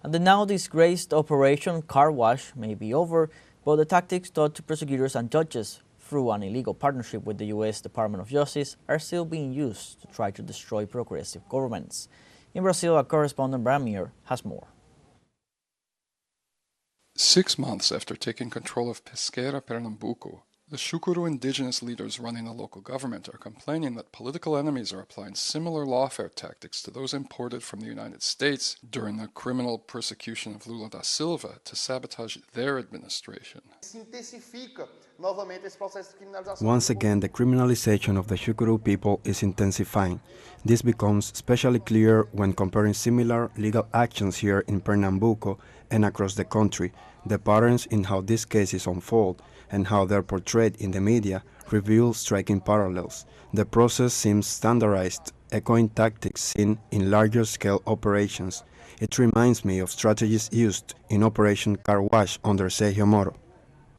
And the now disgraced Operation Car Wash may be over, but the tactics taught to prosecutors and judges through an illegal partnership with the U.S. Department of Justice are still being used to try to destroy progressive governments. In Brazil, our correspondent Brian Mier has more. 6 months after taking control of Pesqueira, Pernambuco, the Shukuru indigenous leaders running the local government are complaining that political enemies are applying similar lawfare tactics to those imported from the United States during the criminal persecution of Lula da Silva to sabotage their administration. Once again, the criminalization of the Shukuru people is intensifying. This becomes especially clear when comparing similar legal actions here in Pernambuco and across the country. The patterns in how these cases unfold and how they're portrayed in the media reveal striking parallels. The process seems standardized, echoing tactics seen in larger-scale operations. It reminds me of strategies used in Operation Car Wash under Sergio Moro.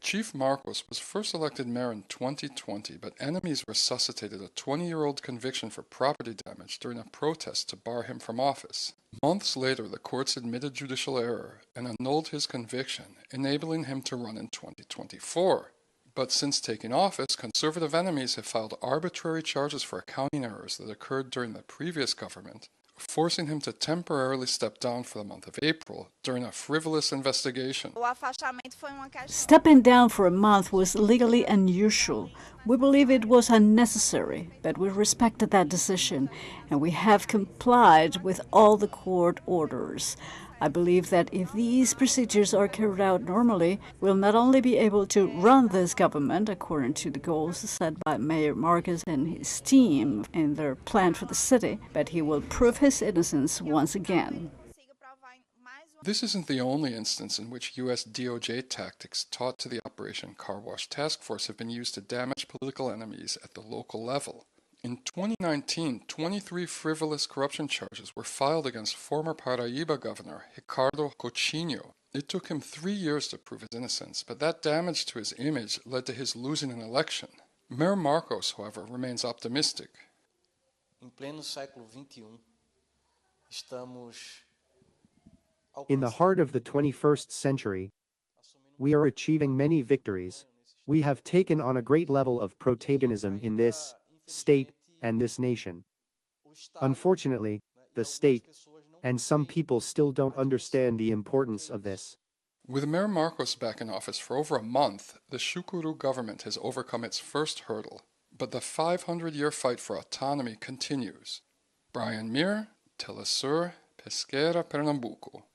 Chief Marcos was first elected mayor in 2020, but enemies resuscitated a 20-year-old conviction for property damage during a protest to bar him from office. Months later, the courts admitted judicial error and annulled his conviction, enabling him to run in 2024. But since taking office, conservative enemies have filed arbitrary charges for accounting errors that occurred during the previous government, forcing him to temporarily step down for the month of April during a frivolous investigation. Stepping down for a month was legally unusual. We believe it was unnecessary, but we respected that decision, and we have complied with all the court orders. I believe that if these procedures are carried out normally, we'll not only be able to run this government according to the goals set by Mayor Marcos and his team in their plan for the city, but he will prove his innocence once again. This isn't the only instance in which U.S. DOJ tactics taught to the Operation Car Wash Task Force have been used to damage political enemies at the local level. In 2019, 23 frivolous corruption charges were filed against former Paraíba governor Ricardo Coutinho. It took him 3 years to prove his innocence, but that damage to his image led to his losing an election. Mayor Marcos, however, remains optimistic. In the heart of the 21st century, we are achieving many victories. We have taken on a great level of protagonism in this state and this nation. Unfortunately, the state and some people still don't understand the importance of this. With Mayor Marcos back in office for over a month, the Shukuru government has overcome its first hurdle, but the 500-year fight for autonomy continues. Brian Mier, TeleSUR, Pesqueira, Pernambuco.